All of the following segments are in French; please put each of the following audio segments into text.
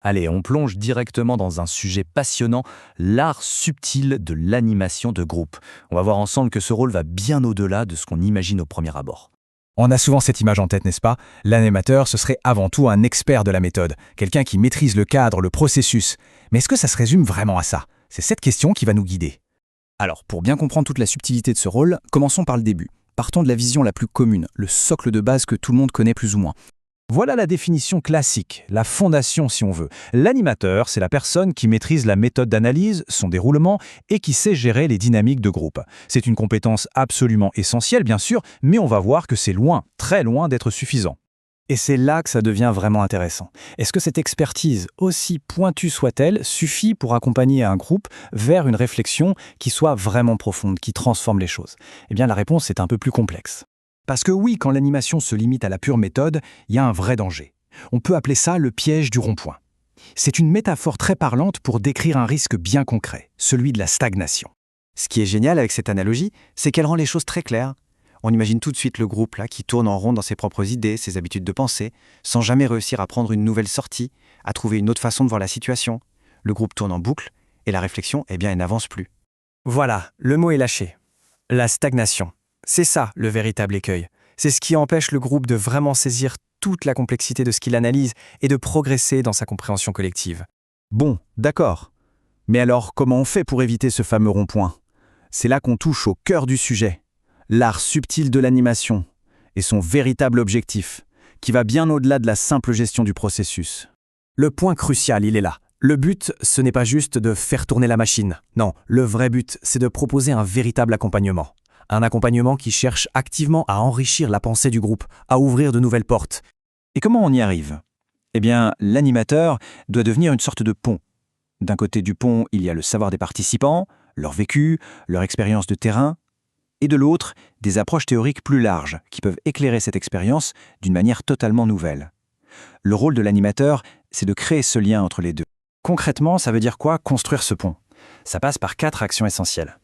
Allez, on plonge directement dans un sujet passionnant, l'art subtil de l'animation de groupe. On va voir ensemble que ce rôle va bien au-delà de ce qu'on imagine au premier abord. On a souvent cette image en tête, n'est-ce pas? L'animateur, ce serait avant tout un expert de la méthode, quelqu'un qui maîtrise le cadre, le processus. Mais est-ce que ça se résume vraiment à ça? C'est cette question qui va nous guider. Alors, pour bien comprendre toute la subtilité de ce rôle, commençons par le début. Partons de la vision la plus commune, le socle de base que tout le monde connaît plus ou moins. Voilà la définition classique, la fondation si on veut. L'animateur, c'est la personne qui maîtrise la méthode d'analyse, son déroulement et qui sait gérer les dynamiques de groupe. C'est une compétence absolument essentielle bien sûr, mais on va voir que c'est loin, très loin d'être suffisant. Et c'est là que ça devient vraiment intéressant. Est-ce que cette expertise, aussi pointue soit-elle, suffit pour accompagner un groupe vers une réflexion qui soit vraiment profonde, qui transforme les choses? Eh bien la réponse est un peu plus complexe. Parce que oui, quand l'animation se limite à la pure méthode, il y a un vrai danger. On peut appeler ça le piège du rond-point. C'est une métaphore très parlante pour décrire un risque bien concret, celui de la stagnation. Ce qui est génial avec cette analogie, c'est qu'elle rend les choses très claires. On imagine tout de suite le groupe là qui tourne en rond dans ses propres idées, ses habitudes de pensée, sans jamais réussir à prendre une nouvelle sortie, à trouver une autre façon de voir la situation. Le groupe tourne en boucle et la réflexion, eh bien, elle n'avance plus. Voilà, le mot est lâché. La stagnation. C'est ça, le véritable écueil. C'est ce qui empêche le groupe de vraiment saisir toute la complexité de ce qu'il analyse et de progresser dans sa compréhension collective. Bon, d'accord. Mais alors, comment on fait pour éviter ce fameux rond-point? C'est là qu'on touche au cœur du sujet. L'art subtil de l'animation et son véritable objectif, qui va bien au-delà de la simple gestion du processus. Le point crucial, il est là. Le but, ce n'est pas juste de faire tourner la machine. Non, le vrai but, c'est de proposer un véritable accompagnement. Un accompagnement qui cherche activement à enrichir la pensée du groupe, à ouvrir de nouvelles portes. Et comment on y arrive? Eh bien, l'animateur doit devenir une sorte de pont. D'un côté du pont, il y a le savoir des participants, leur vécu, leur expérience de terrain, et de l'autre, des approches théoriques plus larges qui peuvent éclairer cette expérience d'une manière totalement nouvelle. Le rôle de l'animateur, c'est de créer ce lien entre les deux. Concrètement, ça veut dire quoi, construire ce pont? Ça passe par 4 actions essentielles.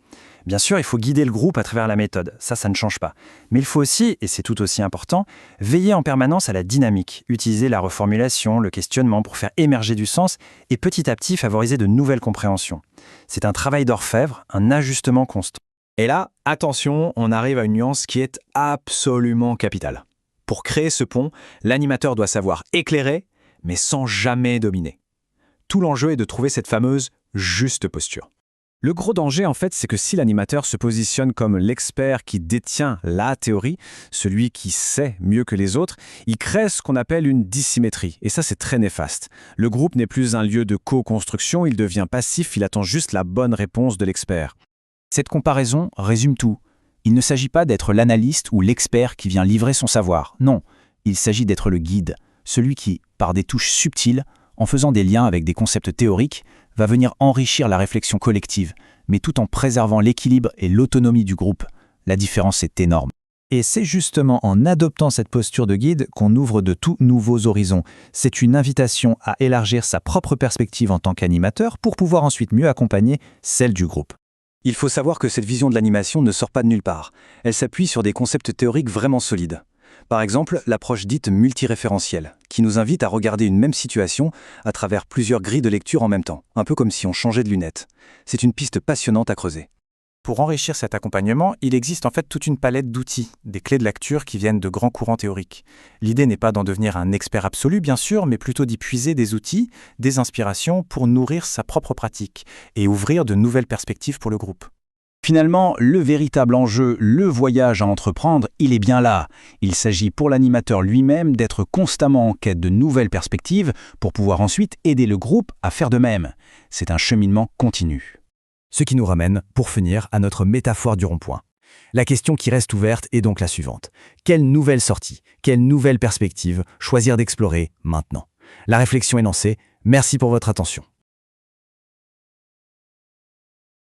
Bien sûr, il faut guider le groupe à travers la méthode, ça ne change pas. Mais il faut aussi, et c'est tout aussi important, veiller en permanence à la dynamique, utiliser la reformulation, le questionnement pour faire émerger du sens et petit à petit favoriser de nouvelles compréhensions. C'est un travail d'orfèvre, un ajustement constant. Et là, attention, on arrive à une nuance qui est absolument capitale. Pour créer ce pont, l'animateur doit savoir éclairer, mais sans jamais dominer. Tout l'enjeu est de trouver cette fameuse juste posture. Le gros danger, en fait, c'est que si l'animateur se positionne comme l'expert qui détient la théorie, celui qui sait mieux que les autres, il crée ce qu'on appelle une dissymétrie. Et ça, c'est très néfaste. Le groupe n'est plus un lieu de co-construction, il devient passif, il attend juste la bonne réponse de l'expert. Cette comparaison résume tout. Il ne s'agit pas d'être l'analyste ou l'expert qui vient livrer son savoir. Non, il s'agit d'être le guide, celui qui, par des touches subtiles, en faisant des liens avec des concepts théoriques, va venir enrichir la réflexion collective, mais tout en préservant l'équilibre et l'autonomie du groupe. La différence est énorme. Et c'est justement en adoptant cette posture de guide qu'on ouvre de tout nouveaux horizons. C'est une invitation à élargir sa propre perspective en tant qu'animateur pour pouvoir ensuite mieux accompagner celle du groupe. Il faut savoir que cette vision de l'animation ne sort pas de nulle part. Elle s'appuie sur des concepts théoriques vraiment solides. Par exemple, l'approche dite multiréférentielle, qui nous invite à regarder une même situation à travers plusieurs grilles de lecture en même temps, un peu comme si on changeait de lunettes. C'est une piste passionnante à creuser. Pour enrichir cet accompagnement, il existe en fait toute une palette d'outils, des clés de lecture qui viennent de grands courants théoriques. L'idée n'est pas d'en devenir un expert absolu, bien sûr, mais plutôt d'y puiser des outils, des inspirations pour nourrir sa propre pratique et ouvrir de nouvelles perspectives pour le groupe. Finalement, le véritable enjeu, le voyage à entreprendre, il est bien là. Il s'agit pour l'animateur lui-même d'être constamment en quête de nouvelles perspectives pour pouvoir ensuite aider le groupe à faire de même. C'est un cheminement continu. Ce qui nous ramène, pour finir, à notre métaphore du rond-point. La question qui reste ouverte est donc la suivante. Quelle nouvelle sortie, quelle nouvelle perspective choisir d'explorer maintenant? La réflexion est lancée. Merci pour votre attention.